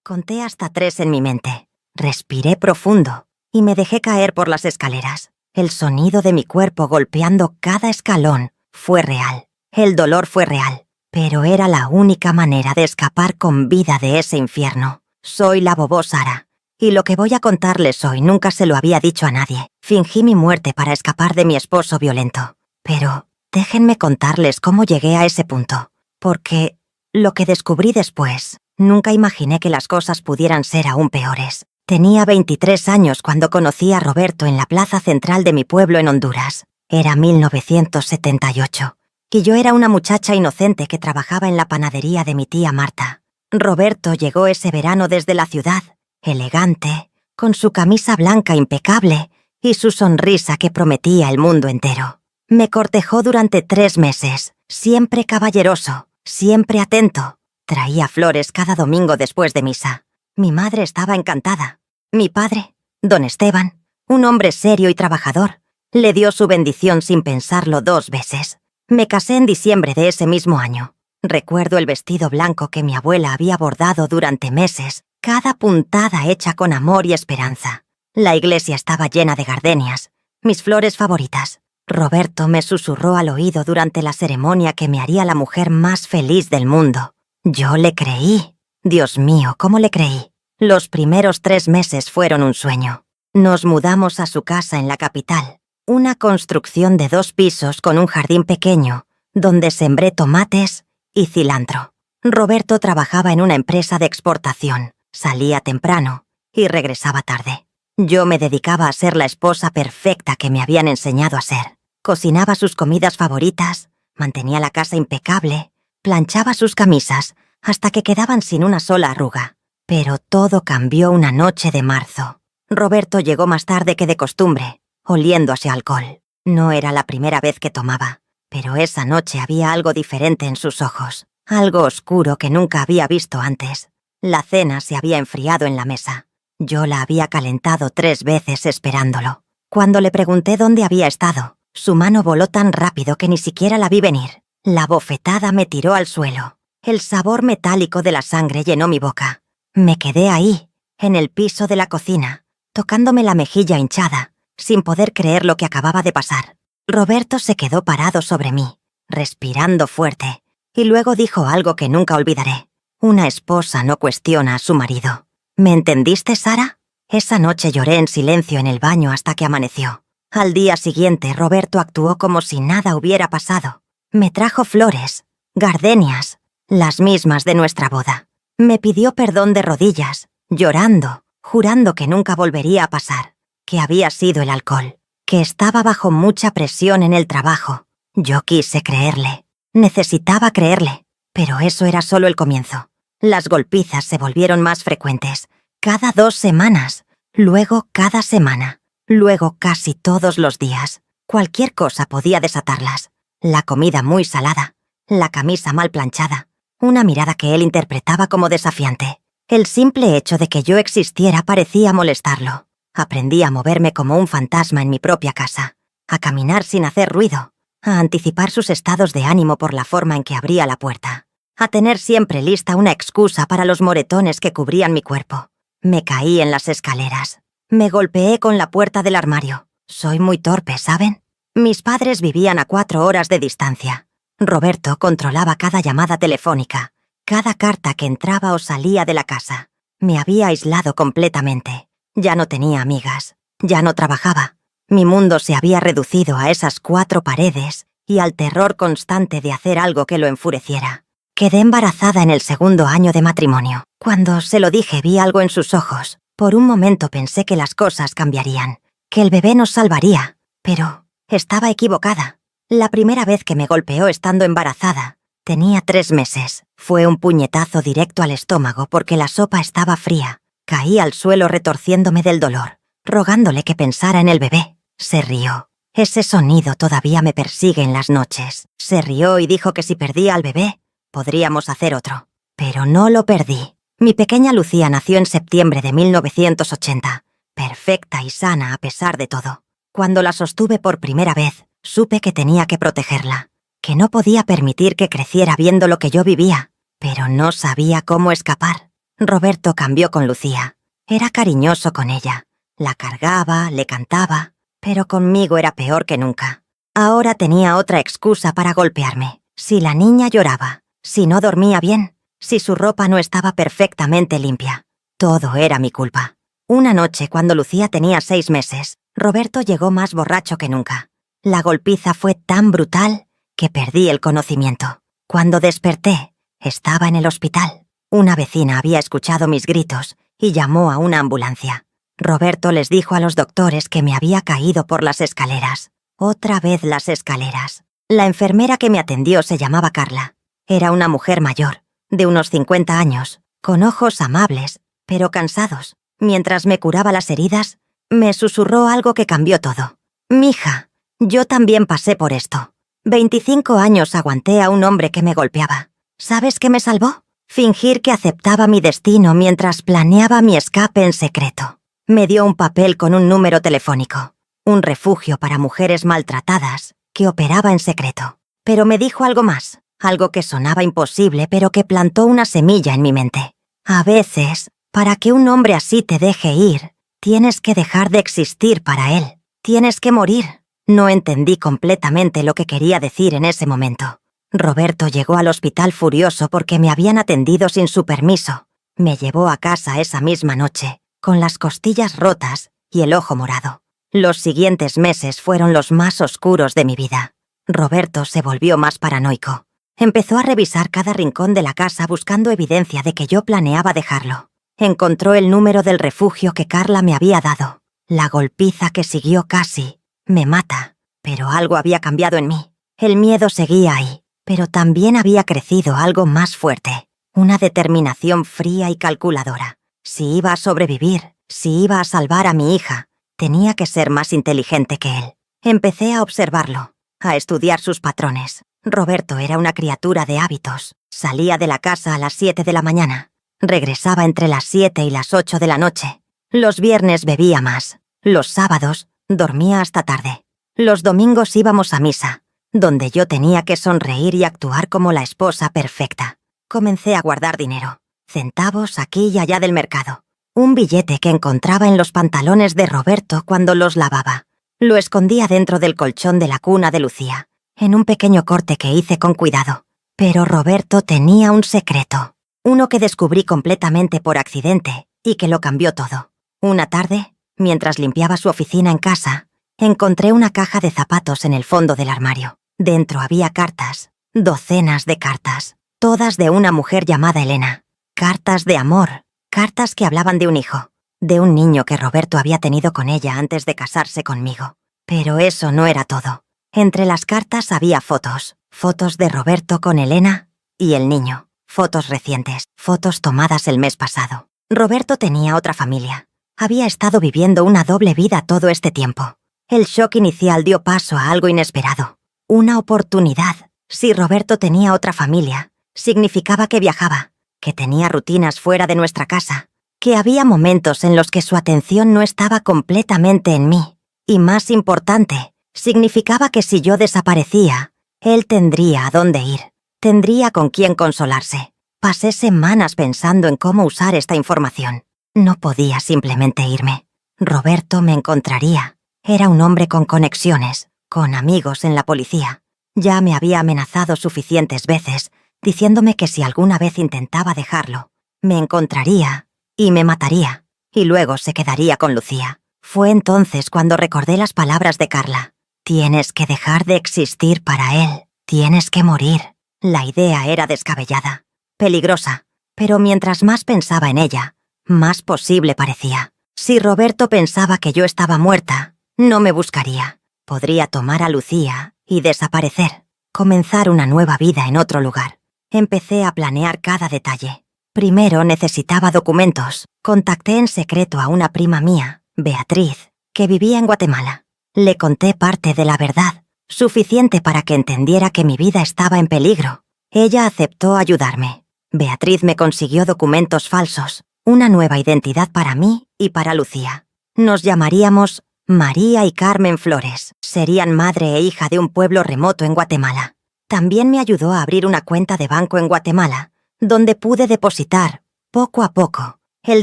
Conté hasta 3 en mi mente. Respiré profundo y me dejé caer por las escaleras. El sonido de mi cuerpo golpeando cada escalón fue real. El dolor fue real. Pero era la única manera de escapar con vida de ese infierno. Soy la Bobó Sara. Y lo que voy a contarles hoy nunca se lo había dicho a nadie. Fingí mi muerte para escapar de mi esposo violento. Pero déjenme contarles cómo llegué a ese punto. Porque lo que descubrí después, nunca imaginé que las cosas pudieran ser aún peores. Tenía 23 años cuando conocí a Roberto en la plaza central de mi pueblo en Honduras. Era 1978. Y yo era una muchacha inocente que trabajaba en la panadería de mi tía Marta. Roberto llegó ese verano desde la ciudad, elegante, con su camisa blanca impecable y su sonrisa que prometía el mundo entero. Me cortejó durante 3 meses, siempre caballeroso, siempre atento. Traía flores cada domingo después de misa. Mi madre estaba encantada. Mi padre, don Esteban, un hombre serio y trabajador, le dio su bendición sin pensarlo 2 veces. Me casé en diciembre de ese mismo año. Recuerdo el vestido blanco que mi abuela había bordado durante meses, cada puntada hecha con amor y esperanza. La iglesia estaba llena de gardenias, mis flores favoritas. Roberto me susurró al oído durante la ceremonia que me haría la mujer más feliz del mundo. Yo le creí. Dios mío, ¿cómo le creí? Los primeros 3 meses fueron un sueño. Nos mudamos a su casa en la capital, una construcción de 2 pisos con un jardín pequeño, donde sembré tomates y cilantro. Roberto trabajaba en una empresa de exportación, salía temprano y regresaba tarde. Yo me dedicaba a ser la esposa perfecta que me habían enseñado a ser. Cocinaba sus comidas favoritas, mantenía la casa impecable, planchaba sus camisas hasta que quedaban sin una sola arruga. Pero todo cambió una noche de marzo. Roberto llegó más tarde que de costumbre, oliendo hacia alcohol. No era la primera vez que tomaba, pero esa noche había algo diferente en sus ojos, algo oscuro que nunca había visto antes. La cena se había enfriado en la mesa. Yo la había calentado 3 veces esperándolo. Cuando le pregunté dónde había estado, su mano voló tan rápido que ni siquiera la vi venir. La bofetada me tiró al suelo. El sabor metálico de la sangre llenó mi boca. Me quedé ahí, en el piso de la cocina, tocándome la mejilla hinchada, sin poder creer lo que acababa de pasar. Roberto se quedó parado sobre mí, respirando fuerte, y luego dijo algo que nunca olvidaré. Una esposa no cuestiona a su marido. ¿Me entendiste, Sara? Esa noche lloré en silencio en el baño hasta que amaneció. Al día siguiente, Roberto actuó como si nada hubiera pasado. Me trajo flores, gardenias, las mismas de nuestra boda. Me pidió perdón de rodillas, llorando, jurando que nunca volvería a pasar, que había sido el alcohol, que estaba bajo mucha presión en el trabajo. Yo quise creerle, necesitaba creerle, pero eso era solo el comienzo. Las golpizas se volvieron más frecuentes, cada 2 semanas, luego cada semana, luego casi todos los días. Cualquier cosa podía desatarlas. La comida muy salada, la camisa mal planchada, una mirada que él interpretaba como desafiante. El simple hecho de que yo existiera parecía molestarlo. Aprendí a moverme como un fantasma en mi propia casa, a caminar sin hacer ruido, a anticipar sus estados de ánimo por la forma en que abría la puerta, a tener siempre lista una excusa para los moretones que cubrían mi cuerpo. Me caí en las escaleras. Me golpeé con la puerta del armario. Soy muy torpe, ¿saben? Mis padres vivían a 4 horas de distancia. Roberto controlaba cada llamada telefónica, cada carta que entraba o salía de la casa. Me había aislado completamente. Ya no tenía amigas. Ya no trabajaba. Mi mundo se había reducido a esas 4 paredes y al terror constante de hacer algo que lo enfureciera. Quedé embarazada en el 2.º año de matrimonio. Cuando se lo dije vi algo en sus ojos. Por un momento pensé que las cosas cambiarían, que el bebé nos salvaría, pero estaba equivocada. La primera vez que me golpeó estando embarazada, tenía 3 meses. Fue un puñetazo directo al estómago porque la sopa estaba fría. Caí al suelo retorciéndome del dolor, rogándole que pensara en el bebé. Se rió. Ese sonido todavía me persigue en las noches. Se rió y dijo que si perdía al bebé, podríamos hacer otro. Pero no lo perdí. Mi pequeña Lucía nació en septiembre de 1980, perfecta y sana a pesar de todo. Cuando la sostuve por primera vez, supe que tenía que protegerla, que no podía permitir que creciera viendo lo que yo vivía, pero no sabía cómo escapar. Roberto cambió con Lucía. Era cariñoso con ella. La cargaba, le cantaba, pero conmigo era peor que nunca. Ahora tenía otra excusa para golpearme. Si la niña lloraba, si no dormía bien, si su ropa no estaba perfectamente limpia. Todo era mi culpa. Una noche, cuando Lucía tenía 6 meses, Roberto llegó más borracho que nunca. La golpiza fue tan brutal que perdí el conocimiento. Cuando desperté, estaba en el hospital. Una vecina había escuchado mis gritos y llamó a una ambulancia. Roberto les dijo a los doctores que me había caído por las escaleras. Otra vez las escaleras. La enfermera que me atendió se llamaba Carla. Era una mujer mayor, de unos 50 años, con ojos amables, pero cansados. Mientras me curaba las heridas, me susurró algo que cambió todo. «Mija, yo también pasé por esto. 25 años aguanté a un hombre que me golpeaba. ¿Sabes qué me salvó? Fingir que aceptaba mi destino mientras planeaba mi escape en secreto. Me dio un papel con un número telefónico, un refugio para mujeres maltratadas que operaba en secreto. Pero me dijo algo más, algo que sonaba imposible pero que plantó una semilla en mi mente. A veces, para que un hombre así te deje ir, tienes que dejar de existir para él. Tienes que morir». No entendí completamente lo que quería decir en ese momento. Roberto llegó al hospital furioso porque me habían atendido sin su permiso. Me llevó a casa esa misma noche, con las costillas rotas y el ojo morado. Los siguientes meses fueron los más oscuros de mi vida. Roberto se volvió más paranoico. Empezó a revisar cada rincón de la casa buscando evidencia de que yo planeaba dejarlo. Encontró el número del refugio que Carla me había dado. La golpiza que siguió casi me mata, pero algo había cambiado en mí. El miedo seguía ahí, pero también había crecido algo más fuerte, una determinación fría y calculadora. Si iba a sobrevivir, si iba a salvar a mi hija, tenía que ser más inteligente que él. Empecé a observarlo, a estudiar sus patrones. Roberto era una criatura de hábitos. Salía de la casa a las 7 de la mañana. Regresaba entre las 7 y las 8 de la noche. Los viernes bebía más. Los sábados dormía hasta tarde. Los domingos íbamos a misa, donde yo tenía que sonreír y actuar como la esposa perfecta. Comencé a guardar dinero, centavos aquí y allá del mercado. Un billete que encontraba en los pantalones de Roberto cuando los lavaba. Lo escondía dentro del colchón de la cuna de Lucía, en un pequeño corte que hice con cuidado. Pero Roberto tenía un secreto, uno que descubrí completamente por accidente y que lo cambió todo. Una tarde, mientras limpiaba su oficina en casa, encontré una caja de zapatos en el fondo del armario. Dentro había cartas, docenas de cartas, todas de una mujer llamada Elena. Cartas de amor, cartas que hablaban de un hijo, de un niño que Roberto había tenido con ella antes de casarse conmigo. Pero eso no era todo. Entre las cartas había fotos, fotos de Roberto con Elena y el niño, fotos recientes, fotos tomadas el mes pasado. Roberto tenía otra familia. Había estado viviendo una doble vida todo este tiempo. El shock inicial dio paso a algo inesperado. Una oportunidad. Si Roberto tenía otra familia, significaba que viajaba, que tenía rutinas fuera de nuestra casa, que había momentos en los que su atención no estaba completamente en mí. Y más importante, significaba que si yo desaparecía, él tendría a dónde ir, tendría con quién consolarse. Pasé semanas pensando en cómo usar esta información. No podía simplemente irme. Roberto me encontraría. Era un hombre con conexiones, con amigos en la policía. Ya me había amenazado suficientes veces, diciéndome que si alguna vez intentaba dejarlo, me encontraría y me mataría, y luego se quedaría con Lucía. Fue entonces cuando recordé las palabras de Carla. Tienes que dejar de existir para él, tienes que morir. La idea era descabellada, peligrosa, pero mientras más pensaba en ella, más posible parecía. Si Roberto pensaba que yo estaba muerta, no me buscaría. Podría tomar a Lucía y desaparecer, comenzar una nueva vida en otro lugar. Empecé a planear cada detalle. Primero necesitaba documentos. Contacté en secreto a una prima mía, Beatriz, que vivía en Guatemala. Le conté parte de la verdad, suficiente para que entendiera que mi vida estaba en peligro. Ella aceptó ayudarme. Beatriz me consiguió documentos falsos, una nueva identidad para mí y para Lucía. Nos llamaríamos María y Carmen Flores. Serían madre e hija de un pueblo remoto en Guatemala. También me ayudó a abrir una cuenta de banco en Guatemala, donde pude depositar Poco a poco, el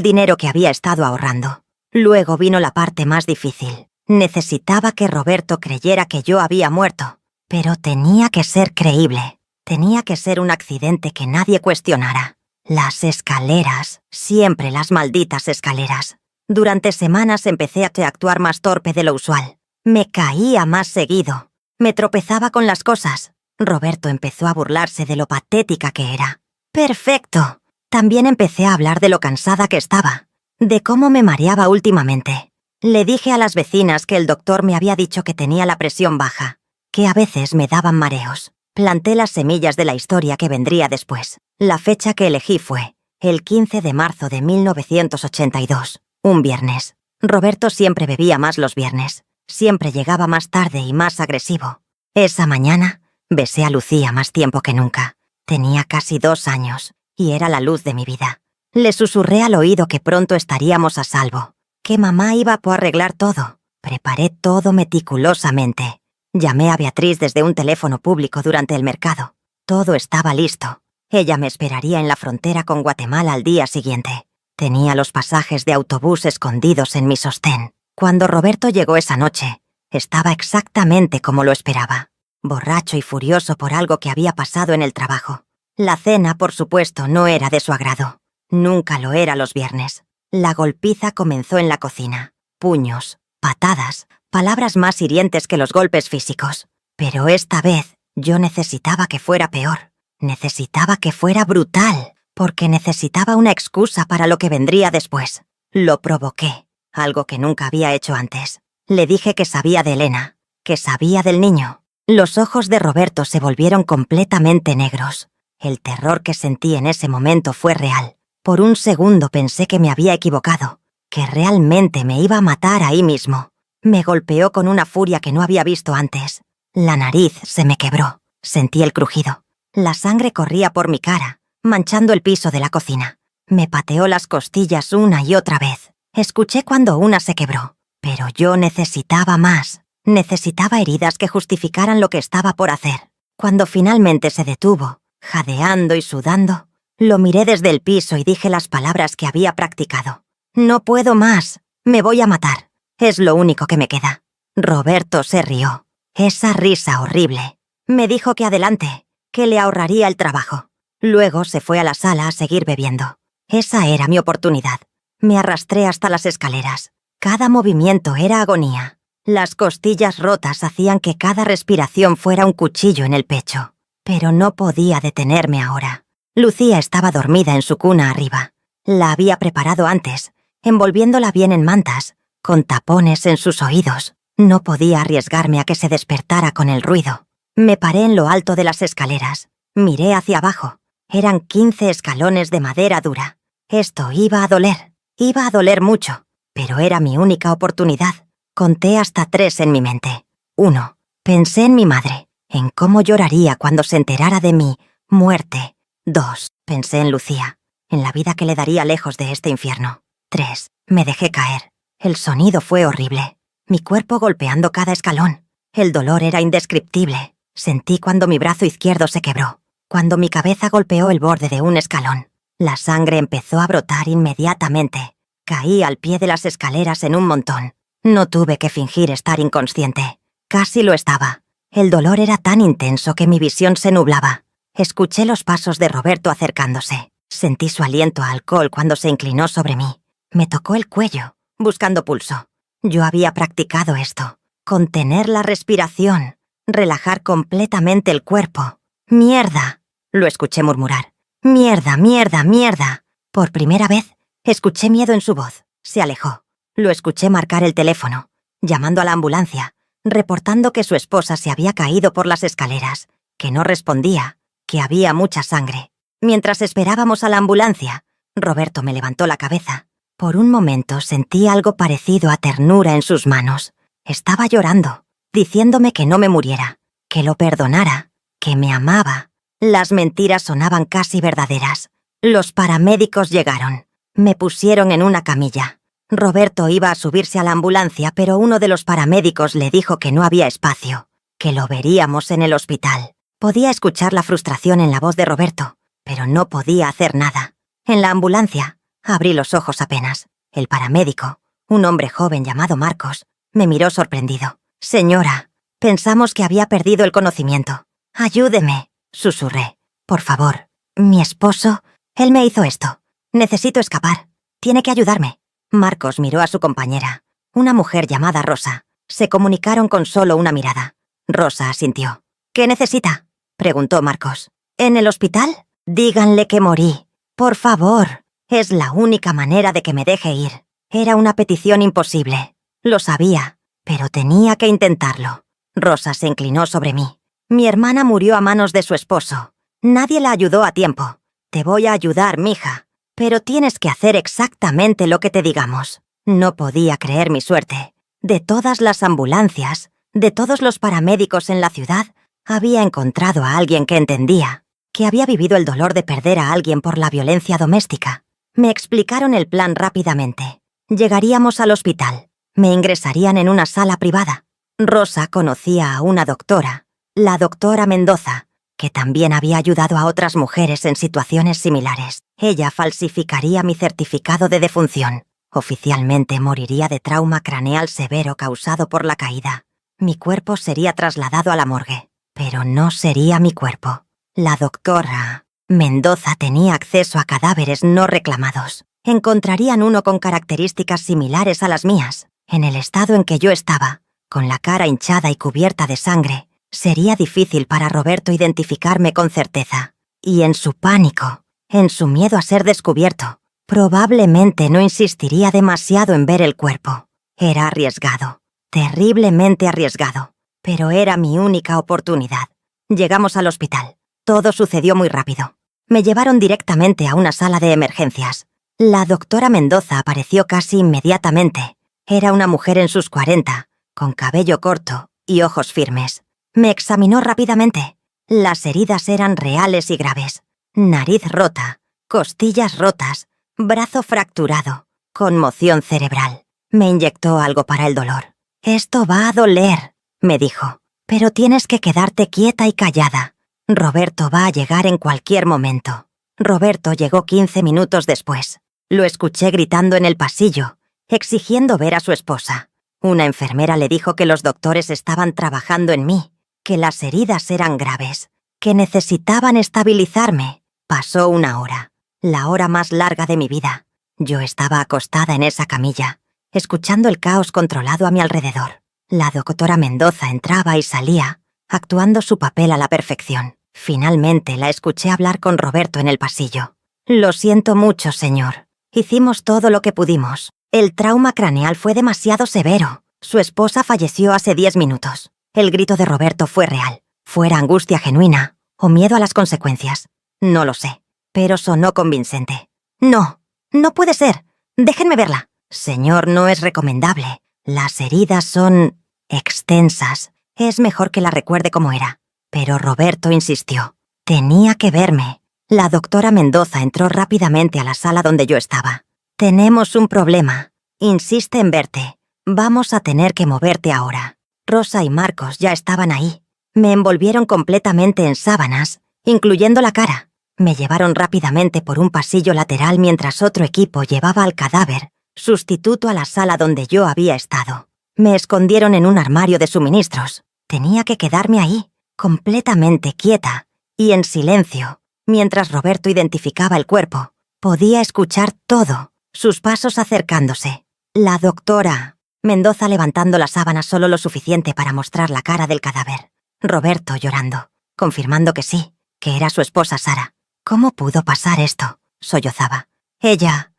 dinero que había estado ahorrando. Luego vino la parte más difícil. Necesitaba que Roberto creyera que yo había muerto. Pero tenía que ser creíble. Tenía que ser un accidente que nadie cuestionara. Las escaleras, siempre las malditas escaleras. Durante semanas empecé a actuar más torpe de lo usual. Me caía más seguido. Me tropezaba con las cosas. Roberto empezó a burlarse de lo patética que era. ¡Perfecto! También empecé a hablar de lo cansada que estaba, de cómo me mareaba últimamente. Le dije a las vecinas que el doctor me había dicho que tenía la presión baja, que a veces me daban mareos. Planté las semillas de la historia que vendría después. La fecha que elegí fue el 15 de marzo de 1982, un viernes. Roberto siempre bebía más los viernes. Siempre llegaba más tarde y más agresivo. Esa mañana, besé a Lucía más tiempo que nunca. Tenía casi 2 años, y era la luz de mi vida. Le susurré al oído que pronto estaríamos a salvo, que mamá iba a arreglar todo. Preparé todo meticulosamente. Llamé a Beatriz desde un teléfono público durante el mercado. Todo estaba listo. Ella me esperaría en la frontera con Guatemala al día siguiente. Tenía los pasajes de autobús escondidos en mi sostén. Cuando Roberto llegó esa noche, estaba exactamente como lo esperaba. Borracho y furioso por algo que había pasado en el trabajo. La cena, por supuesto, no era de su agrado. Nunca lo era los viernes. La golpiza comenzó en la cocina. Puños, patadas, palabras más hirientes que los golpes físicos. Pero esta vez yo necesitaba que fuera peor. Necesitaba que fuera brutal, porque necesitaba una excusa para lo que vendría después. Lo provoqué, algo que nunca había hecho antes. Le dije que sabía de Elena, que sabía del niño. Los ojos de Roberto se volvieron completamente negros. El terror que sentí en ese momento fue real. Por un segundo pensé que me había equivocado, que realmente me iba a matar ahí mismo. Me golpeó con una furia que no había visto antes. La nariz se me quebró. Sentí el crujido. La sangre corría por mi cara, manchando el piso de la cocina. Me pateó las costillas una y otra vez. Escuché cuando una se quebró. Pero yo necesitaba más. Necesitaba heridas que justificaran lo que estaba por hacer. Cuando finalmente se detuvo, jadeando y sudando, lo miré desde el piso y dije las palabras que había practicado. No puedo más. Me voy a matar. Es lo único que me queda. Roberto se rió. Esa risa horrible. Me dijo que adelante, que le ahorraría el trabajo. Luego se fue a la sala a seguir bebiendo. Esa era mi oportunidad. Me arrastré hasta las escaleras. Cada movimiento era agonía. Las costillas rotas hacían que cada respiración fuera un cuchillo en el pecho. Pero no podía detenerme ahora. Lucía estaba dormida en su cuna arriba. La había preparado antes, envolviéndola bien en mantas, con tapones en sus oídos. No podía arriesgarme a que se despertara con el ruido. Me paré en lo alto de las escaleras. Miré hacia abajo. Eran 15 escalones de madera dura. Esto iba a doler mucho, pero era mi única oportunidad. Conté hasta 3 en mi mente. 1. Pensé en mi madre, en cómo lloraría cuando se enterara de mi muerte. 2. Pensé en Lucía, en la vida que le daría lejos de este infierno. 3. Me dejé caer. El sonido fue horrible. Mi cuerpo golpeando cada escalón. El dolor era indescriptible. Sentí cuando mi brazo izquierdo se quebró, cuando mi cabeza golpeó el borde de un escalón. La sangre empezó a brotar inmediatamente. Caí al pie de las escaleras en un montón. No tuve que fingir estar inconsciente. Casi lo estaba. El dolor era tan intenso que mi visión se nublaba. Escuché los pasos de Roberto acercándose. Sentí su aliento a alcohol cuando se inclinó sobre mí. Me tocó el cuello, buscando pulso. Yo había practicado esto. Contener la respiración. Relajar completamente el cuerpo. ¡Mierda!, lo escuché murmurar. ¡Mierda, mierda, mierda! Por primera vez, escuché miedo en su voz. Se alejó. Lo escuché marcar el teléfono, llamando a la ambulancia, reportando que su esposa se había caído por las escaleras, que no respondía, que había mucha sangre. Mientras esperábamos a la ambulancia, Roberto me levantó la cabeza. Por un momento sentí algo parecido a ternura en sus manos. Estaba llorando, diciéndome que no me muriera, que lo perdonara, que me amaba. Las mentiras sonaban casi verdaderas. Los paramédicos llegaron. Me pusieron en una camilla. Roberto iba a subirse a la ambulancia, pero uno de los paramédicos le dijo que no había espacio, que lo veríamos en el hospital. Podía escuchar la frustración en la voz de Roberto, pero no podía hacer nada. En la ambulancia, abrí los ojos apenas. El paramédico, un hombre joven llamado Marcos, me miró sorprendido. Señora, pensamos que había perdido el conocimiento. Ayúdeme, susurré. Por favor. Mi esposo, él me hizo esto. Necesito escapar. Tiene que ayudarme. Marcos miró a su compañera, una mujer llamada Rosa. Se comunicaron con solo una mirada. Rosa asintió. ¿Qué necesita?, preguntó Marcos. ¿En el hospital? Díganle que morí. Por favor. Es la única manera de que me deje ir. Era una petición imposible. Lo sabía, pero tenía que intentarlo. Rosa se inclinó sobre mí. Mi hermana murió a manos de su esposo. Nadie la ayudó a tiempo. Te voy a ayudar, mija. Pero tienes que hacer exactamente lo que te digamos. No podía creer mi suerte. De todas las ambulancias, de todos los paramédicos en la ciudad, había encontrado a alguien que entendía, que había vivido el dolor de perder a alguien por la violencia doméstica. Me explicaron el plan rápidamente. Llegaríamos al hospital. Me ingresarían en una sala privada. Rosa conocía a una doctora, la doctora Mendoza, que también había ayudado a otras mujeres en situaciones similares. Ella falsificaría mi certificado de defunción. Oficialmente moriría de trauma craneal severo causado por la caída. Mi cuerpo sería trasladado a la morgue, pero no sería mi cuerpo. La doctora Mendoza tenía acceso a cadáveres no reclamados. Encontrarían uno con características similares a las mías. En el estado en que yo estaba, con la cara hinchada y cubierta de sangre, sería difícil para Roberto identificarme con certeza. Y en su pánico, en su miedo a ser descubierto, probablemente no insistiría demasiado en ver el cuerpo. Era arriesgado, terriblemente arriesgado, pero era mi única oportunidad. Llegamos al hospital. Todo sucedió muy rápido. Me llevaron directamente a una sala de emergencias. La doctora Mendoza apareció casi inmediatamente. Era una mujer en sus 40, con cabello corto y ojos firmes. Me examinó rápidamente. Las heridas eran reales y graves. Nariz rota, costillas rotas, brazo fracturado, conmoción cerebral. Me inyectó algo para el dolor. «Esto va a doler», me dijo, «pero tienes que quedarte quieta y callada. Roberto va a llegar en cualquier momento». Roberto llegó 15 minutos después. Lo escuché gritando en el pasillo, exigiendo ver a su esposa. Una enfermera le dijo que los doctores estaban trabajando en mí, que las heridas eran graves, que necesitaban estabilizarme. Pasó una hora, la hora más larga de mi vida. Yo estaba acostada en esa camilla, escuchando el caos controlado a mi alrededor. La doctora Mendoza entraba y salía, actuando su papel a la perfección. Finalmente la escuché hablar con Roberto en el pasillo. «Lo siento mucho, señor. Hicimos todo lo que pudimos. El trauma craneal fue demasiado severo. Su esposa falleció hace 10 minutos. El grito de Roberto fue real. Fuera angustia genuina o miedo a las consecuencias. No lo sé, pero sonó convincente. No, no puede ser. Déjenme verla. Señor, no es recomendable. Las heridas son extensas. Es mejor que la recuerde como era». Pero Roberto insistió. Tenía que verme. La doctora Mendoza entró rápidamente a la sala donde yo estaba. «Tenemos un problema. Insiste en verte. Vamos a tener que moverte ahora». Rosa y Marcos ya estaban ahí. Me envolvieron completamente en sábanas, incluyendo la cara. Me llevaron rápidamente por un pasillo lateral mientras otro equipo llevaba al cadáver, sustituto a la sala donde yo había estado. Me escondieron en un armario de suministros. Tenía que quedarme ahí, completamente quieta y en silencio, mientras Roberto identificaba el cuerpo. Podía escuchar todo, sus pasos acercándose. La doctora Mendoza levantando la sábana solo lo suficiente para mostrar la cara del cadáver. Roberto llorando, confirmando que sí, que era su esposa Sara. «¿Cómo pudo pasar esto?», sollozaba. Ella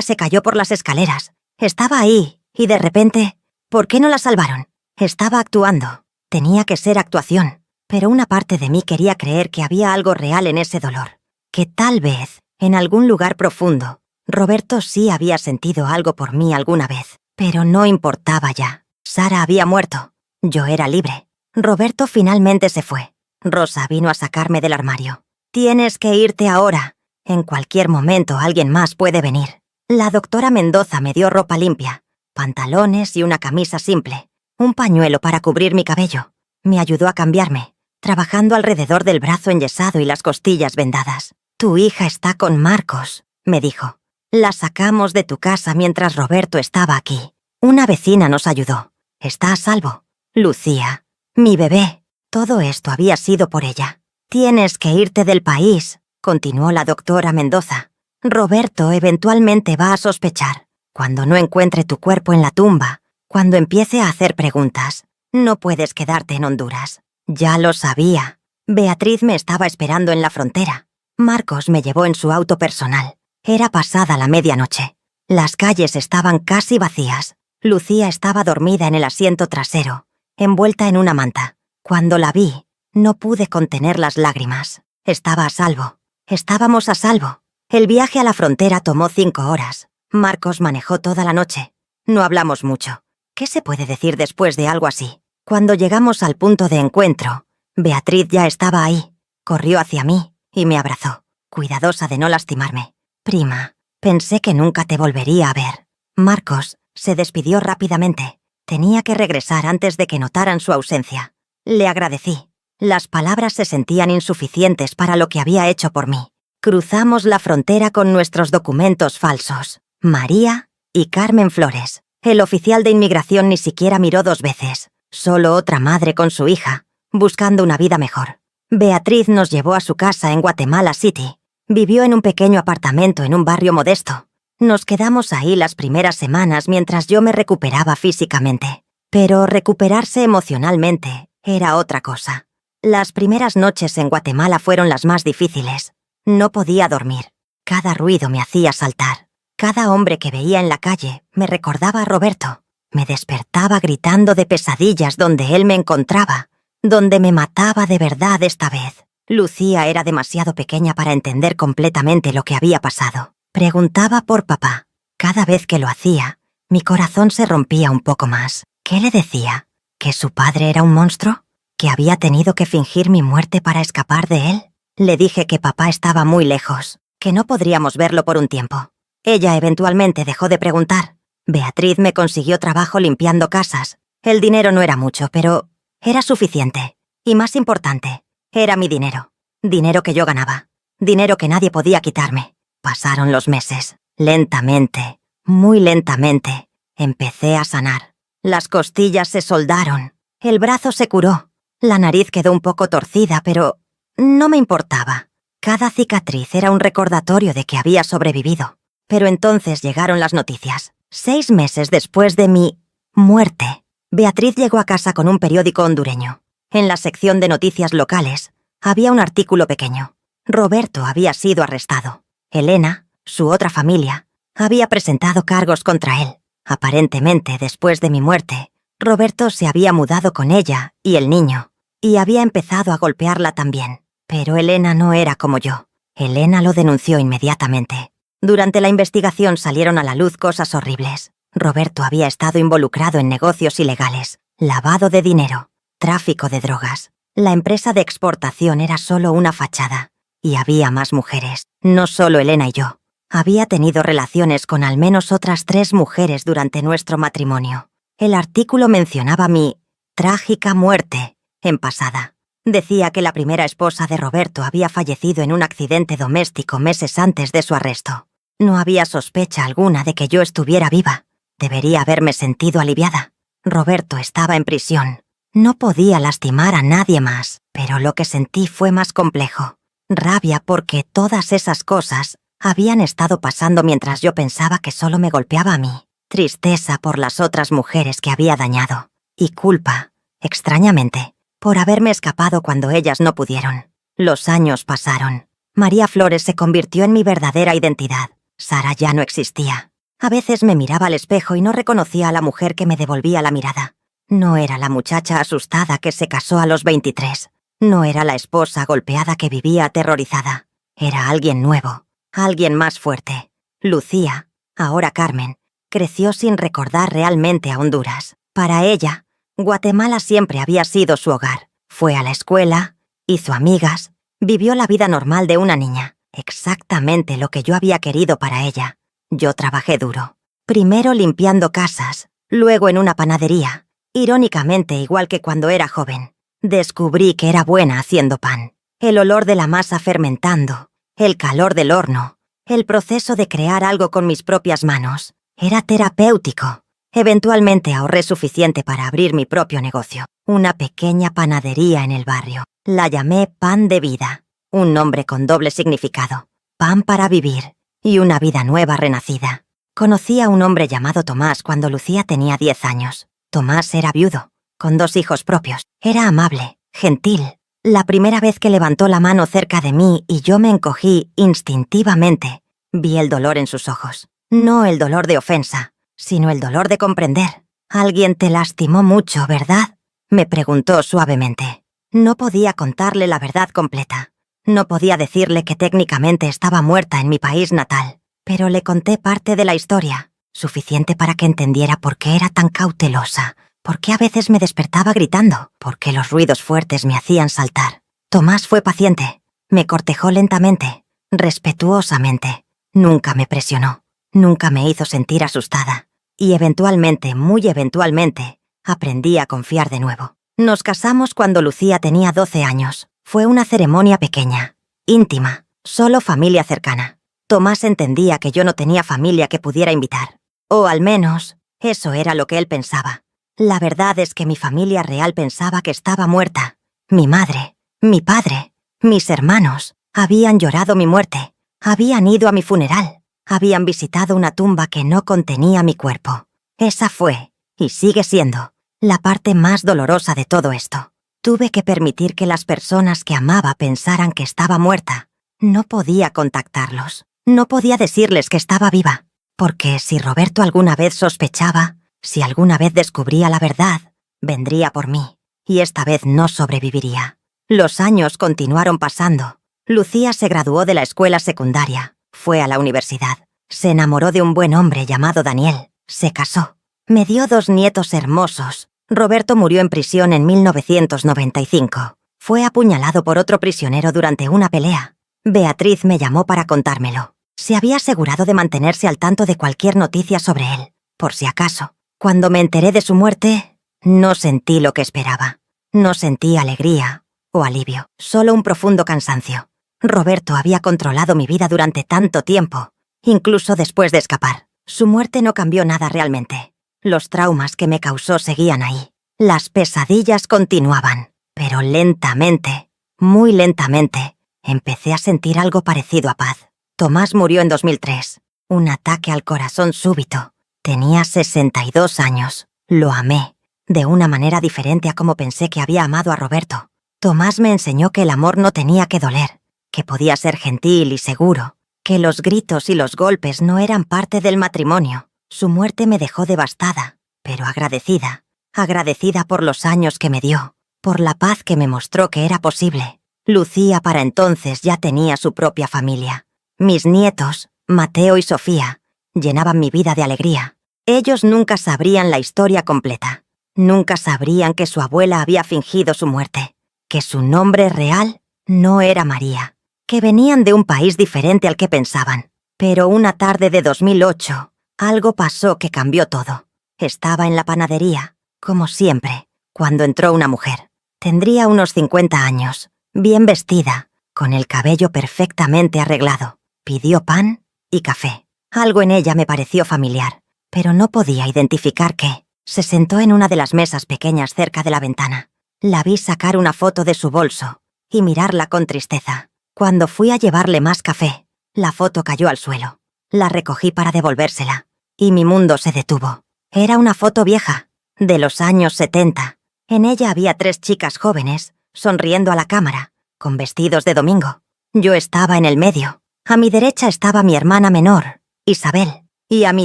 se cayó por las escaleras. Estaba ahí, y de repente, ¿por qué no la salvaron? Estaba actuando. Tenía que ser actuación. Pero una parte de mí quería creer que había algo real en ese dolor. Que tal vez, en algún lugar profundo, Roberto sí había sentido algo por mí alguna vez. Pero no importaba ya. Sara había muerto. Yo era libre. Roberto finalmente se fue. Rosa vino a sacarme del armario. «Tienes que irte ahora. En cualquier momento alguien más puede venir». La doctora Mendoza me dio ropa limpia, pantalones y una camisa simple, un pañuelo para cubrir mi cabello. Me ayudó a cambiarme, trabajando alrededor del brazo enyesado y las costillas vendadas. «Tu hija está con Marcos», me dijo. La sacamos de tu casa mientras Roberto estaba aquí. Una vecina nos ayudó. Está a salvo. Lucía, mi bebé. Todo esto había sido por ella. Tienes que irte del país, continuó la doctora Mendoza. Roberto eventualmente va a sospechar. Cuando no encuentre tu cuerpo en la tumba, cuando empiece a hacer preguntas, no puedes quedarte en Honduras. Ya lo sabía. Beatriz me estaba esperando en la frontera. Marcos me llevó en su auto personal. Era pasada la medianoche. Las calles estaban casi vacías. Lucía estaba dormida en el asiento trasero, envuelta en una manta. Cuando la vi, no pude contener las lágrimas. Estaba a salvo. Estábamos a salvo. El viaje a la frontera tomó 5 horas. Marcos manejó toda la noche. No hablamos mucho. ¿Qué se puede decir después de algo así? Cuando llegamos al punto de encuentro, Beatriz ya estaba ahí. Corrió hacia mí y me abrazó, cuidadosa de no lastimarme. Prima, pensé que nunca te volvería a ver. Marcos se despidió rápidamente. Tenía que regresar antes de que notaran su ausencia. Le agradecí. Las palabras se sentían insuficientes para lo que había hecho por mí. Cruzamos la frontera con nuestros documentos falsos. María y Carmen Flores. El oficial de inmigración ni siquiera miró 2 veces. Solo otra madre con su hija, buscando una vida mejor. Beatriz nos llevó a su casa en Guatemala City. Vivió en un pequeño apartamento en un barrio modesto. Nos quedamos ahí las primeras semanas mientras yo me recuperaba físicamente. Pero recuperarse emocionalmente era otra cosa. Las primeras noches en Guatemala fueron las más difíciles. No podía dormir. Cada ruido me hacía saltar. Cada hombre que veía en la calle me recordaba a Roberto. Me despertaba gritando de pesadillas donde él me encontraba, donde me mataba de verdad esta vez. Lucía era demasiado pequeña para entender completamente lo que había pasado. Preguntaba por papá. Cada vez que lo hacía, mi corazón se rompía un poco más. ¿Qué le decía? ¿Que su padre era un monstruo? ¿Que había tenido que fingir mi muerte para escapar de él? Le dije que papá estaba muy lejos, que no podríamos verlo por un tiempo. Ella eventualmente dejó de preguntar. Beatriz me consiguió trabajo limpiando casas. El dinero no era mucho, pero era suficiente. Y más importante, era mi dinero. Dinero que yo ganaba. Dinero que nadie podía quitarme. Pasaron los meses. Lentamente, muy lentamente, empecé a sanar. Las costillas se soldaron. El brazo se curó. La nariz quedó un poco torcida, pero no me importaba. Cada cicatriz era un recordatorio de que había sobrevivido. Pero entonces llegaron las noticias. 6 meses después de mi muerte, Beatriz llegó a casa con un periódico hondureño. En la sección de noticias locales había un artículo pequeño. Roberto había sido arrestado. Elena, su otra familia, había presentado cargos contra él. Aparentemente, después de mi muerte, Roberto se había mudado con ella y el niño, y había empezado a golpearla también. Pero Elena no era como yo. Elena lo denunció inmediatamente. Durante la investigación salieron a la luz cosas horribles. Roberto había estado involucrado en negocios ilegales, lavado de dinero, tráfico de drogas. La empresa de exportación era solo una fachada. Y había más mujeres, no solo Elena y yo. Había tenido relaciones con al menos otras 3 mujeres durante nuestro matrimonio. El artículo mencionaba mi trágica muerte en pasada. Decía que la primera esposa de Roberto había fallecido en un accidente doméstico meses antes de su arresto. No había sospecha alguna de que yo estuviera viva. Debería haberme sentido aliviada. Roberto estaba en prisión. No podía lastimar a nadie más, pero lo que sentí fue más complejo. Rabia porque todas esas cosas habían estado pasando mientras yo pensaba que solo me golpeaba a mí. Tristeza por las otras mujeres que había dañado. Y culpa, extrañamente, por haberme escapado cuando ellas no pudieron. Los años pasaron. María Flores se convirtió en mi verdadera identidad. Sara ya no existía. A veces me miraba al espejo y no reconocía a la mujer que me devolvía la mirada. No era la muchacha asustada que se casó a los 23. No era la esposa golpeada que vivía aterrorizada. Era alguien nuevo, alguien más fuerte. Lucía, ahora Carmen, creció sin recordar realmente a Honduras. Para ella, Guatemala siempre había sido su hogar. Fue a la escuela, hizo amigas, vivió la vida normal de una niña. Exactamente lo que yo había querido para ella. Yo trabajé duro. Primero limpiando casas, luego en una panadería. Irónicamente, igual que cuando era joven. Descubrí que era buena haciendo pan. El olor de la masa fermentando, el calor del horno, El proceso de crear algo con mis propias manos era terapéutico. Eventualmente ahorré suficiente para abrir mi propio negocio, una pequeña panadería en el barrio. La llamé Pan de Vida, un nombre con doble significado: pan para vivir y una vida nueva renacida. Conocí a un hombre llamado Tomás cuando Lucía tenía 10 años. Tomás era viudo, con 2 hijos propios. Era amable, gentil. La primera vez que levantó la mano cerca de mí y yo me encogí instintivamente, vi el dolor en sus ojos. No el dolor de ofensa, sino el dolor de comprender. «Alguien te lastimó mucho, ¿verdad?», me preguntó suavemente. No podía contarle la verdad completa. No podía decirle que técnicamente estaba muerta en mi país natal, pero le conté parte de la historia, suficiente para que entendiera por qué era tan cautelosa, por qué a veces me despertaba gritando, por qué los ruidos fuertes me hacían saltar. Tomás fue paciente, me cortejó lentamente, respetuosamente. Nunca me presionó, nunca me hizo sentir asustada. Y eventualmente, muy eventualmente, aprendí a confiar de nuevo. Nos casamos cuando Lucía tenía 12 años. Fue una ceremonia pequeña, íntima, solo familia cercana. Tomás entendía que yo no tenía familia que pudiera invitar. O al menos, eso era lo que él pensaba. La verdad es que mi familia real pensaba que estaba muerta. Mi madre, mi padre, mis hermanos habían llorado mi muerte, habían ido a mi funeral, habían visitado una tumba que no contenía mi cuerpo. Esa fue, y sigue siendo, la parte más dolorosa de todo esto. Tuve que permitir que las personas que amaba pensaran que estaba muerta. No podía contactarlos. No podía decirles que estaba viva. Porque si Roberto alguna vez sospechaba, si alguna vez descubría la verdad, vendría por mí. Y esta vez no sobreviviría. Los años continuaron pasando. Lucía se graduó de la escuela secundaria. Fue a la universidad. Se enamoró de un buen hombre llamado Daniel. Se casó. Me dio 2 nietos hermosos. Roberto murió en prisión en 1995. Fue apuñalado por otro prisionero durante una pelea. Beatriz me llamó para contármelo. Se había asegurado de mantenerse al tanto de cualquier noticia sobre él, por si acaso. Cuando me enteré de su muerte, no sentí lo que esperaba. No sentí alegría o alivio, solo un profundo cansancio. Roberto había controlado mi vida durante tanto tiempo, incluso después de escapar. Su muerte no cambió nada realmente. Los traumas que me causó seguían ahí. Las pesadillas continuaban, pero lentamente, muy lentamente, empecé a sentir algo parecido a paz. Tomás murió en 2003. Un ataque al corazón súbito. Tenía 62 años. Lo amé, de una manera diferente a como pensé que había amado a Roberto. Tomás me enseñó que el amor no tenía que doler, que podía ser gentil y seguro, que los gritos y los golpes no eran parte del matrimonio. Su muerte me dejó devastada, pero agradecida. Agradecida por los años que me dio, por la paz que me mostró que era posible. Lucía para entonces ya tenía su propia familia. Mis nietos, Mateo y Sofía, llenaban mi vida de alegría. Ellos nunca sabrían la historia completa. Nunca sabrían que su abuela había fingido su muerte, que su nombre real no era María, que venían de un país diferente al que pensaban. Pero una tarde de 2008, algo pasó que cambió todo. Estaba en la panadería, como siempre, cuando entró una mujer. Tendría unos 50 años, bien vestida, con el cabello perfectamente arreglado. Pidió pan y café. Algo en ella me pareció familiar, pero no podía identificar qué. Se sentó en una de las mesas pequeñas cerca de la ventana. La vi sacar una foto de su bolso y mirarla con tristeza. Cuando fui a llevarle más café, la foto cayó al suelo. La recogí para devolvérsela, y mi mundo se detuvo. Era una foto vieja, de los años 70. En ella había 3 chicas jóvenes, sonriendo a la cámara, con vestidos de domingo. Yo estaba en el medio. A mi derecha estaba mi hermana menor, Isabel, y a mi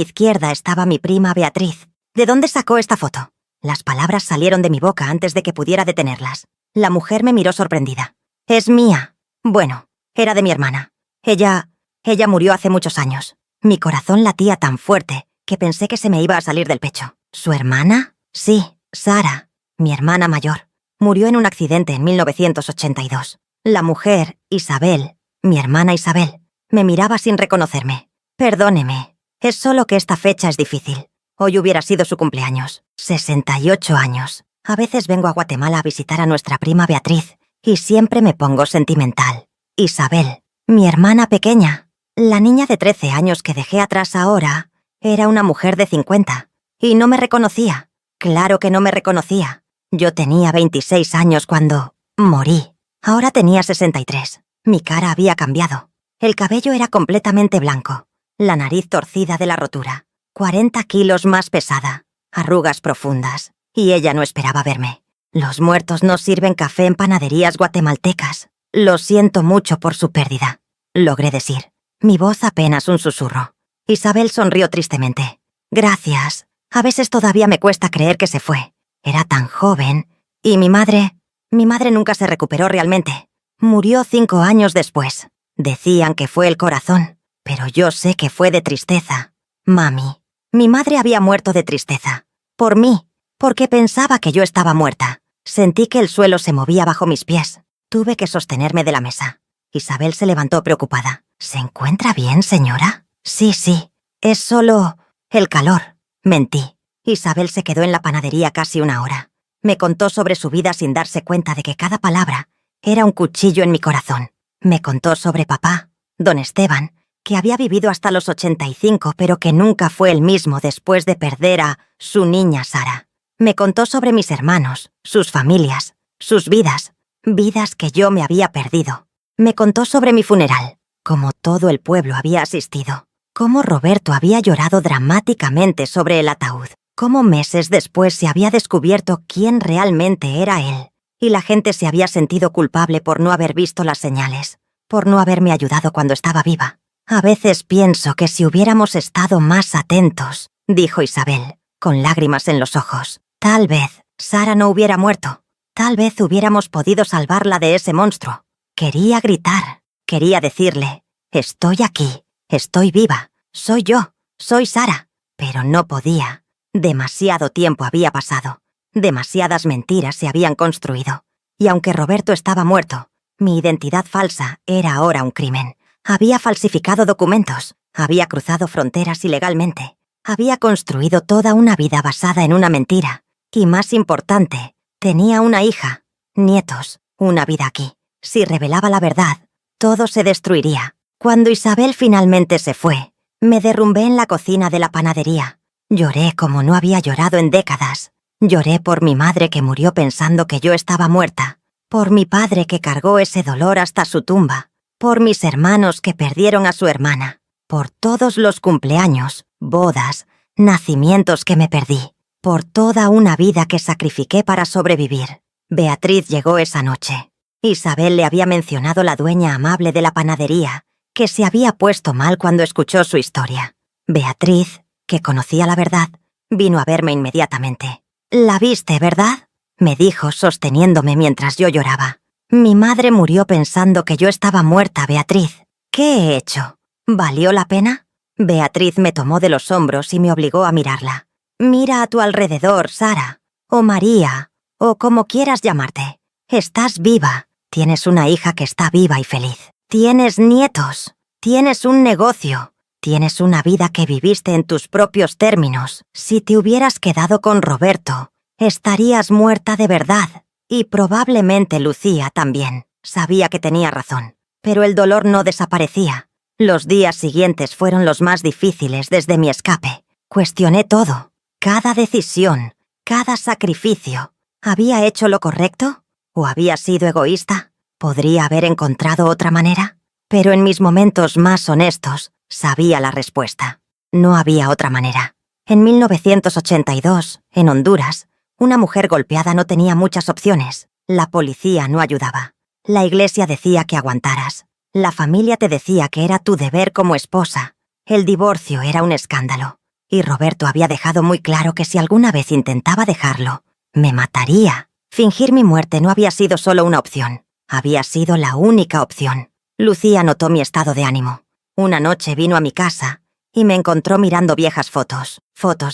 izquierda estaba mi prima Beatriz. ¿De dónde sacó esta foto? Las palabras salieron de mi boca antes de que pudiera detenerlas. La mujer me miró sorprendida. Es mía. Bueno, era de mi hermana. Ella murió hace muchos años. Mi corazón latía tan fuerte que pensé que se me iba a salir del pecho. ¿Su hermana? Sí, Sara, mi hermana mayor. Murió en un accidente en 1982. La mujer, Isabel, mi hermana Isabel, me miraba sin reconocerme. Perdóneme, es solo que esta fecha es difícil. Hoy hubiera sido su cumpleaños. 68 años. A veces vengo a Guatemala a visitar a nuestra prima Beatriz y siempre me pongo sentimental. Isabel, mi hermana pequeña. La niña de 13 años que dejé atrás ahora era una mujer de 50 y no me reconocía. Claro que no me reconocía. Yo tenía 26 años cuando morí. Ahora tenía 63. Mi cara había cambiado. El cabello era completamente blanco. La nariz torcida de la rotura. 40 kilos más pesada. Arrugas profundas. Y ella no esperaba verme. Los muertos no sirven café en panaderías guatemaltecas. Lo siento mucho por su pérdida. Logré decir. Mi voz apenas un susurro. Isabel sonrió tristemente. Gracias. A veces todavía me cuesta creer que se fue. Era tan joven. Y mi madre nunca se recuperó realmente. Murió 5 años después. Decían que fue el corazón, pero yo sé que fue de tristeza. Mami, mi madre había muerto de tristeza. Por mí, porque pensaba que yo estaba muerta. Sentí que el suelo se movía bajo mis pies. Tuve que sostenerme de la mesa. Isabel se levantó preocupada. ¿Se encuentra bien, señora? Sí, es solo el calor. Mentí. Isabel se quedó en la panadería casi 1 hora. Me contó sobre su vida sin darse cuenta de que cada palabra era un cuchillo en mi corazón. Me contó sobre papá, don Esteban, que había vivido hasta los 85, pero que nunca fue el mismo después de perder a su niña Sara. Me contó sobre mis hermanos, sus familias, sus vidas que yo me había perdido. Me contó sobre mi funeral, cómo todo el pueblo había asistido, cómo Roberto había llorado dramáticamente sobre el ataúd, cómo meses después se había descubierto quién realmente era él. Y la gente se había sentido culpable por no haber visto las señales, por no haberme ayudado cuando estaba viva. A veces pienso que si hubiéramos estado más atentos, dijo Isabel, con lágrimas en los ojos, tal vez Sara no hubiera muerto. Tal vez hubiéramos podido salvarla de ese monstruo. Quería gritar, quería decirle, estoy aquí, estoy viva, soy yo, soy Sara. Pero no podía. Demasiado tiempo había pasado. Demasiadas mentiras se habían construido. Y aunque Roberto estaba muerto, mi identidad falsa era ahora un crimen. Había falsificado documentos, había cruzado fronteras ilegalmente, había construido toda una vida basada en una mentira. Y más importante, tenía una hija, nietos, una vida aquí. Si revelaba la verdad, todo se destruiría. Cuando Isabel finalmente se fue, me derrumbé en la cocina de la panadería. Lloré como no había llorado en décadas. Lloré por mi madre que murió pensando que yo estaba muerta, por mi padre que cargó ese dolor hasta su tumba, por mis hermanos que perdieron a su hermana, por todos los cumpleaños, bodas, nacimientos que me perdí, por toda una vida que sacrifiqué para sobrevivir. Beatriz llegó esa noche. Isabel le había mencionado la dueña amable de la panadería, que se había puesto mal cuando escuchó su historia. Beatriz, que conocía la verdad, vino a verme inmediatamente. «¿La viste, verdad?», me dijo sosteniéndome mientras yo lloraba. «Mi madre murió pensando que yo estaba muerta, Beatriz. ¿Qué he hecho? ¿Valió la pena?». Beatriz me tomó de los hombros y me obligó a mirarla. «Mira a tu alrededor, Sara, o María, o como quieras llamarte. Estás viva. Tienes una hija que está viva y feliz. Tienes nietos. Tienes un negocio. Tienes una vida que viviste en tus propios términos. Si te hubieras quedado con Roberto, estarías muerta de verdad. Y probablemente Lucía también». Sabía que tenía razón, pero el dolor no desaparecía. Los días siguientes fueron los más difíciles desde mi escape. Cuestioné todo, cada decisión, cada sacrificio. ¿Había hecho lo correcto? ¿O había sido egoísta? ¿Podría haber encontrado otra manera? Pero en mis momentos más honestos, sabía la respuesta. No había otra manera. En 1982, en Honduras, una mujer golpeada no tenía muchas opciones. La policía no ayudaba. La iglesia decía que aguantaras. La familia te decía que era tu deber como esposa. El divorcio era un escándalo. Y Roberto había dejado muy claro que si alguna vez intentaba dejarlo, me mataría. Fingir mi muerte no había sido solo una opción. Había sido la única opción. Lucía notó mi estado de ánimo. Una noche vino a mi casa y me encontró mirando viejas fotos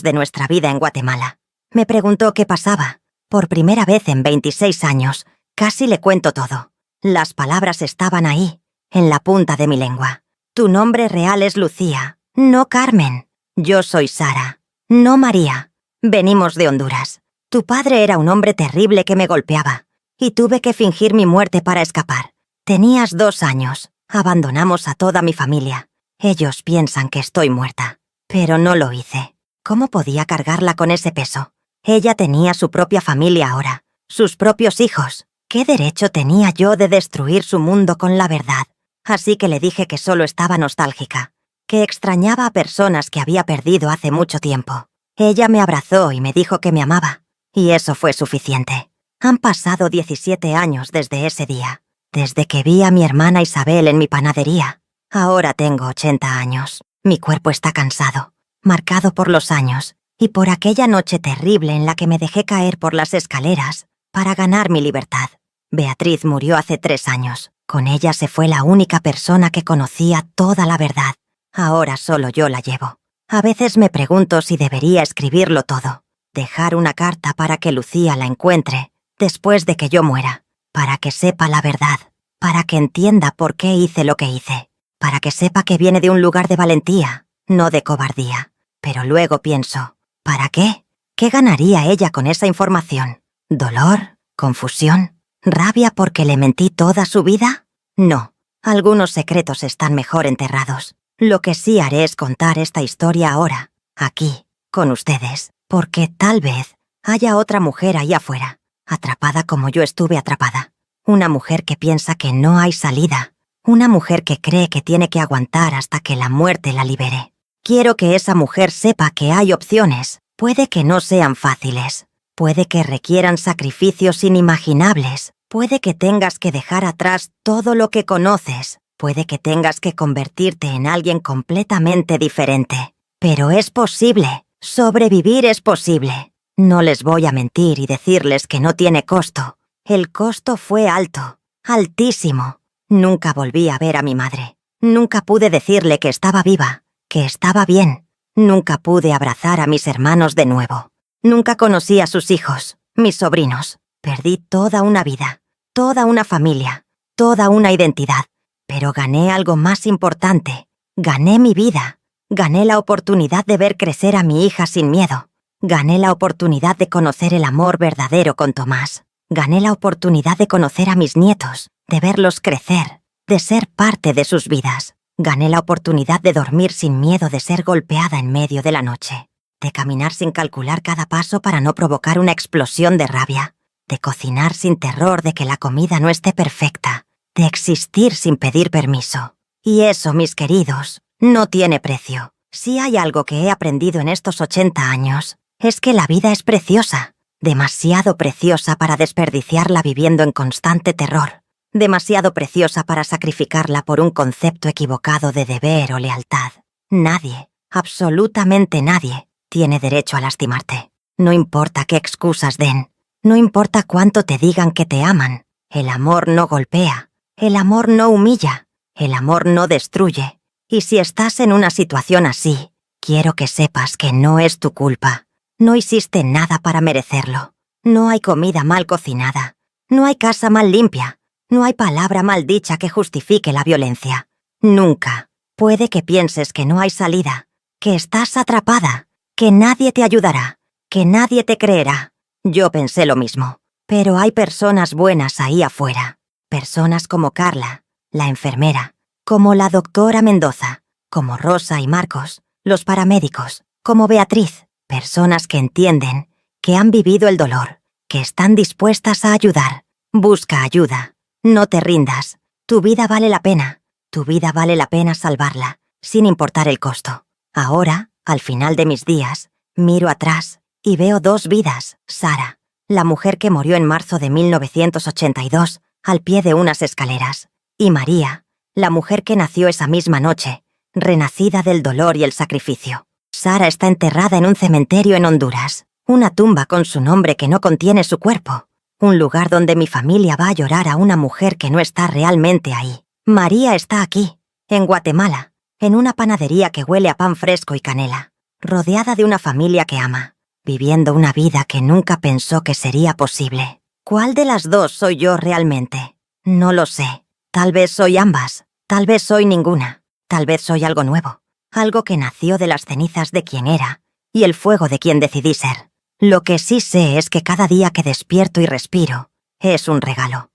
de nuestra vida en Guatemala. Me preguntó qué pasaba. Por primera vez en 26 años, casi le cuento todo. Las palabras estaban ahí, en la punta de mi lengua. Tu nombre real es Lucía, no Carmen. Yo soy Sara, no María. Venimos de Honduras. Tu padre era un hombre terrible que me golpeaba, y tuve que fingir mi muerte para escapar. Tenías 2 años. Abandonamos a toda mi familia. Ellos piensan que estoy muerta, pero no lo hice. ¿Cómo podía cargarla con ese peso? Ella tenía su propia familia ahora, sus propios hijos. ¿Qué derecho tenía yo de destruir su mundo con la verdad? Así que le dije que solo estaba nostálgica, que extrañaba a personas que había perdido hace mucho tiempo. Ella me abrazó y me dijo que me amaba, y eso fue suficiente. Han pasado 17 años desde ese día, desde que vi a mi hermana Isabel en mi panadería. Ahora tengo 80 años. Mi cuerpo está cansado, marcado por los años, y por aquella noche terrible en la que me dejé caer por las escaleras para ganar mi libertad. Beatriz murió hace 3 años. Con ella se fue la única persona que conocía toda la verdad. Ahora solo yo la llevo. A veces me pregunto si debería escribirlo todo, dejar una carta para que Lucía la encuentre después de que yo muera, para que sepa la verdad, para que entienda por qué hice lo que hice, para que sepa que viene de un lugar de valentía, no de cobardía. Pero luego pienso, ¿para qué? ¿Qué ganaría ella con esa información? ¿Dolor? ¿Confusión? ¿Rabia porque le mentí toda su vida? No, algunos secretos están mejor enterrados. Lo que sí haré es contar esta historia ahora, aquí, con ustedes, porque tal vez haya otra mujer ahí afuera, atrapada como yo estuve atrapada. Una mujer que piensa que no hay salida. Una mujer que cree que tiene que aguantar hasta que la muerte la libere. Quiero que esa mujer sepa que hay opciones. Puede que no sean fáciles. Puede que requieran sacrificios inimaginables. Puede que tengas que dejar atrás todo lo que conoces. Puede que tengas que convertirte en alguien completamente diferente. Pero es posible. Sobrevivir es posible. No les voy a mentir y decirles que no tiene costo. El costo fue alto, altísimo. Nunca volví a ver a mi madre. Nunca pude decirle que estaba viva, que estaba bien. Nunca pude abrazar a mis hermanos de nuevo. Nunca conocí a sus hijos, mis sobrinos. Perdí toda una vida, toda una familia, toda una identidad. Pero gané algo más importante. Gané mi vida. Gané la oportunidad de ver crecer a mi hija sin miedo. Gané la oportunidad de conocer el amor verdadero con Tomás. Gané la oportunidad de conocer a mis nietos, de verlos crecer, de ser parte de sus vidas. Gané la oportunidad de dormir sin miedo de ser golpeada en medio de la noche, de caminar sin calcular cada paso para no provocar una explosión de rabia, de cocinar sin terror de que la comida no esté perfecta, de existir sin pedir permiso. Y eso, mis queridos, no tiene precio. Si hay algo que he aprendido en estos 80 años, es que la vida es preciosa. Demasiado preciosa para desperdiciarla viviendo en constante terror. Demasiado preciosa para sacrificarla por un concepto equivocado de deber o lealtad. Nadie, absolutamente nadie, tiene derecho a lastimarte. No importa qué excusas den. No importa cuánto te digan que te aman. El amor no golpea. El amor no humilla. El amor no destruye. Y si estás en una situación así, quiero que sepas que no es tu culpa. No hiciste nada para merecerlo. No hay comida mal cocinada. No hay casa mal limpia. No hay palabra mal dicha que justifique la violencia. Nunca. Puede que pienses que no hay salida, que estás atrapada, que nadie te ayudará, que nadie te creerá. Yo pensé lo mismo. Pero hay personas buenas ahí afuera. Personas como Carla, la enfermera, como la doctora Mendoza, como Rosa y Marcos, los paramédicos, como Beatriz. Personas que entienden, que han vivido el dolor, que están dispuestas a ayudar. Busca ayuda. No te rindas. Tu vida vale la pena. Tu vida vale la pena salvarla, sin importar el costo. Ahora, al final de mis días, miro atrás y veo 2 vidas. Sara, la mujer que murió en marzo de 1982, al pie de unas escaleras. Y María, la mujer que nació esa misma noche, renacida del dolor y el sacrificio. Sara está enterrada en un cementerio en Honduras, una tumba con su nombre que no contiene su cuerpo, un lugar donde mi familia va a llorar a una mujer que no está realmente ahí. María está aquí, en Guatemala, en una panadería que huele a pan fresco y canela, rodeada de una familia que ama, viviendo una vida que nunca pensó que sería posible. ¿Cuál de las 2 soy yo realmente? No lo sé. Tal vez soy ambas, tal vez soy ninguna, tal vez soy algo nuevo. Algo que nació de las cenizas de quien era y el fuego de quien decidí ser. Lo que sí sé es que cada día que despierto y respiro es un regalo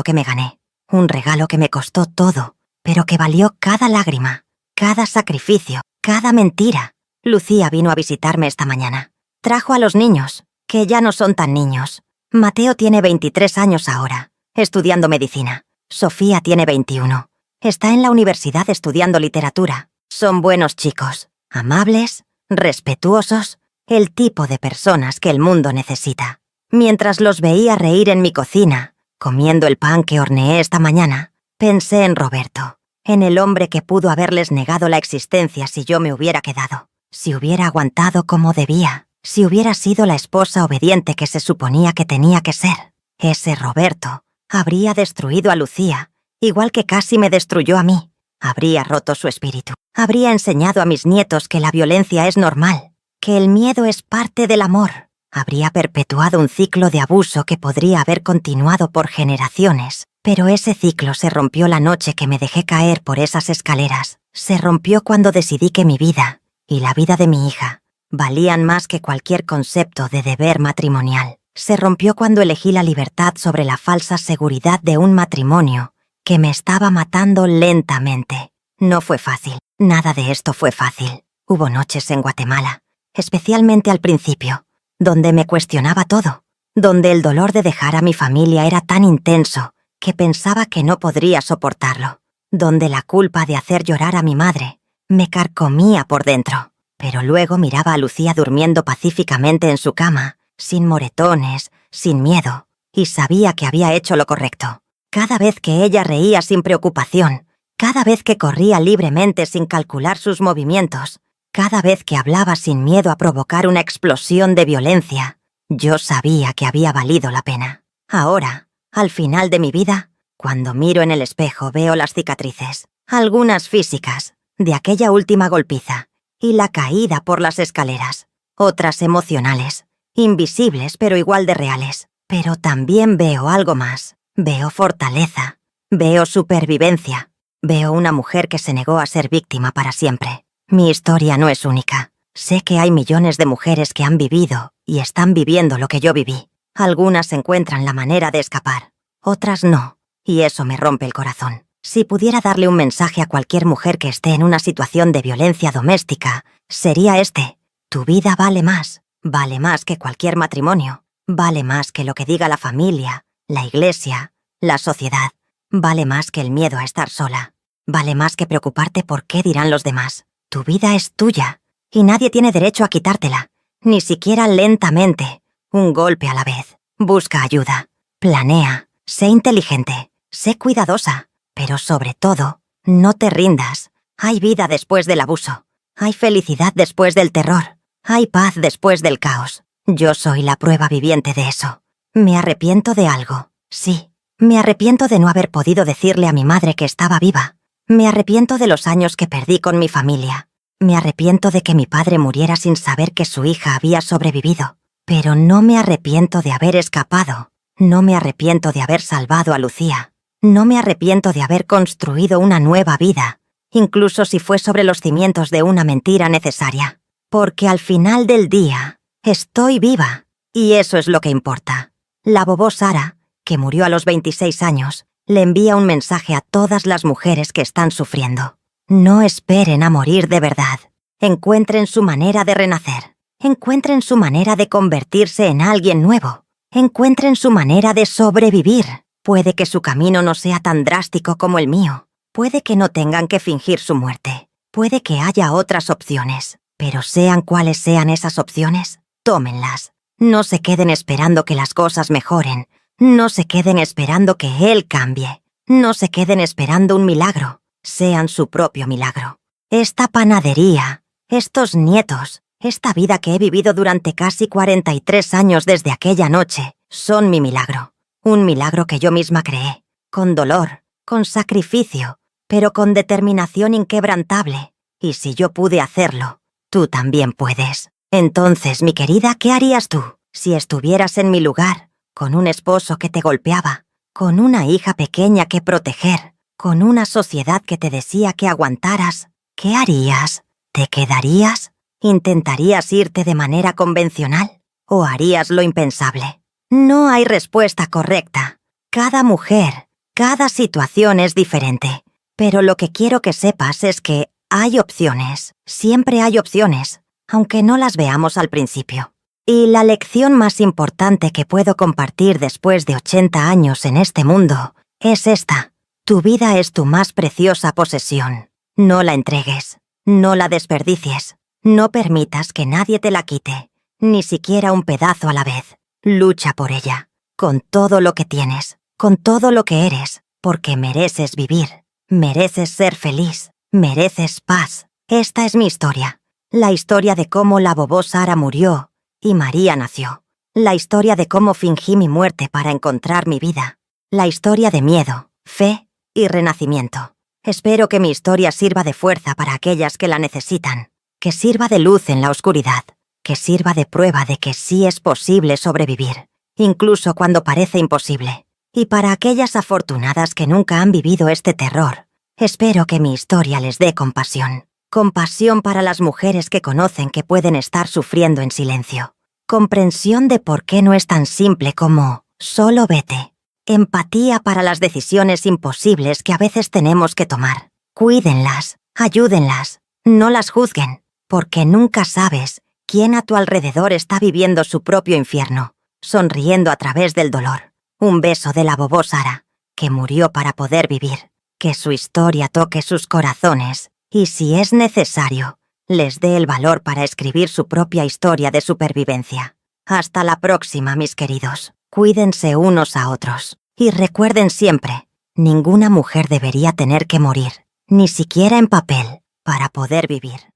que me gané, un regalo que me costó todo, pero que valió cada lágrima, cada sacrificio, cada mentira. Lucía vino a visitarme esta mañana. Trajo a los niños, que ya no son tan niños. Mateo tiene 23 años ahora, estudiando medicina. Sofía tiene 21. Está en la universidad estudiando literatura. Son buenos chicos, amables, respetuosos, el tipo de personas que el mundo necesita. Mientras los veía reír en mi cocina, comiendo el pan que horneé esta mañana, pensé en Roberto, en el hombre que pudo haberles negado la existencia si yo me hubiera quedado, si hubiera aguantado como debía, si hubiera sido la esposa obediente que se suponía que tenía que ser. Ese Roberto habría destruido a Lucía, igual que casi me destruyó a mí. Habría roto su espíritu. Habría enseñado a mis nietos que la violencia es normal, que el miedo es parte del amor. Habría perpetuado un ciclo de abuso que podría haber continuado por generaciones. Pero ese ciclo se rompió la noche que me dejé caer por esas escaleras. Se rompió cuando decidí que mi vida, y la vida de mi hija, valían más que cualquier concepto de deber matrimonial. Se rompió cuando elegí la libertad sobre la falsa seguridad de un matrimonio que me estaba matando lentamente. No fue fácil. Nada de esto fue fácil. Hubo noches en Guatemala, especialmente al principio, donde me cuestionaba todo, donde el dolor de dejar a mi familia era tan intenso que pensaba que no podría soportarlo, donde la culpa de hacer llorar a mi madre me carcomía por dentro. Pero luego miraba a Lucía durmiendo pacíficamente en su cama, sin moretones, sin miedo, y sabía que había hecho lo correcto. Cada vez que ella reía sin preocupación, cada vez que corría libremente sin calcular sus movimientos, cada vez que hablaba sin miedo a provocar una explosión de violencia, yo sabía que había valido la pena. Ahora, al final de mi vida, cuando miro en el espejo veo las cicatrices, algunas físicas, de aquella última golpiza, y la caída por las escaleras, otras emocionales, invisibles pero igual de reales. Pero también veo algo más. Veo fortaleza, veo supervivencia, veo una mujer que se negó a ser víctima para siempre. Mi historia no es única. Sé que hay millones de mujeres que han vivido y están viviendo lo que yo viví. Algunas encuentran la manera de escapar, otras no, y eso me rompe el corazón. Si pudiera darle un mensaje a cualquier mujer que esté en una situación de violencia doméstica, sería este: tu vida vale más que cualquier matrimonio, vale más que lo que diga la familia, la iglesia, la sociedad, vale más que el miedo a estar sola, vale más que preocuparte por qué dirán los demás. Tu vida es tuya, y nadie tiene derecho a quitártela, ni siquiera lentamente, un golpe a la vez. Busca ayuda, planea, sé inteligente, sé cuidadosa, pero sobre todo, no te rindas. Hay vida después del abuso, hay felicidad después del terror, hay paz después del caos. Yo soy la prueba viviente de eso. Me arrepiento de algo, sí. Me arrepiento de no haber podido decirle a mi madre que estaba viva. Me arrepiento de los años que perdí con mi familia. Me arrepiento de que mi padre muriera sin saber que su hija había sobrevivido. Pero no me arrepiento de haber escapado. No me arrepiento de haber salvado a Lucía. No me arrepiento de haber construido una nueva vida, incluso si fue sobre los cimientos de una mentira necesaria. Porque al final del día, estoy viva, y eso es lo que importa. La bobó Sara, que murió a los 26 años, le envía un mensaje a todas las mujeres que están sufriendo. No esperen a morir de verdad. Encuentren su manera de renacer. Encuentren su manera de convertirse en alguien nuevo. Encuentren su manera de sobrevivir. Puede que su camino no sea tan drástico como el mío. Puede que no tengan que fingir su muerte. Puede que haya otras opciones. Pero sean cuales sean esas opciones, tómenlas. No se queden esperando que las cosas mejoren. No se queden esperando que Él cambie. No se queden esperando un milagro. Sean su propio milagro. Esta panadería, estos nietos, esta vida que he vivido durante casi 43 años desde aquella noche, son mi milagro. Un milagro que yo misma creé, con dolor, con sacrificio, pero con determinación inquebrantable. Y si yo pude hacerlo, tú también puedes. Entonces, mi querida, ¿qué harías tú si estuvieras en mi lugar, con un esposo que te golpeaba, con una hija pequeña que proteger, con una sociedad que te decía que aguantaras? ¿Qué harías? ¿Te quedarías? ¿Intentarías irte de manera convencional? ¿O harías lo impensable? No hay respuesta correcta. Cada mujer, cada situación es diferente. Pero lo que quiero que sepas es que, Hay opciones, siempre hay opciones, aunque no las veamos al principio. Y la lección más importante que puedo compartir después de 80 años en este mundo es esta. Tu vida es tu más preciosa posesión. No la entregues, no la desperdicies, no permitas que nadie te la quite, ni siquiera un pedazo a la vez. Lucha por ella, con todo lo que tienes, con todo lo que eres, porque mereces vivir, mereces ser feliz, mereces paz. Esta es mi historia, la historia de cómo la Bobó Sara murió y María nació, la historia de cómo fingí mi muerte para encontrar mi vida, la historia de miedo, fe y renacimiento. Espero que mi historia sirva de fuerza para aquellas que la necesitan, que sirva de luz en la oscuridad, que sirva de prueba de que sí es posible sobrevivir, incluso cuando parece imposible. Y para aquellas afortunadas que nunca han vivido este terror, espero que mi historia les dé compasión. Compasión para las mujeres que conocen que pueden estar sufriendo en silencio. Comprensión de por qué no es tan simple como solo vete. Empatía para las decisiones imposibles que a veces tenemos que tomar. Cuídenlas, ayúdenlas, no las juzguen, porque nunca sabes quién a tu alrededor está viviendo su propio infierno, sonriendo a través del dolor. Un beso de la Bobó Sara, que murió para poder vivir. Que su historia toque sus corazones y, si es necesario, les dé el valor para escribir su propia historia de supervivencia. Hasta la próxima, mis queridos. Cuídense unos a otros. Y recuerden siempre, ninguna mujer debería tener que morir, ni siquiera en papel, para poder vivir.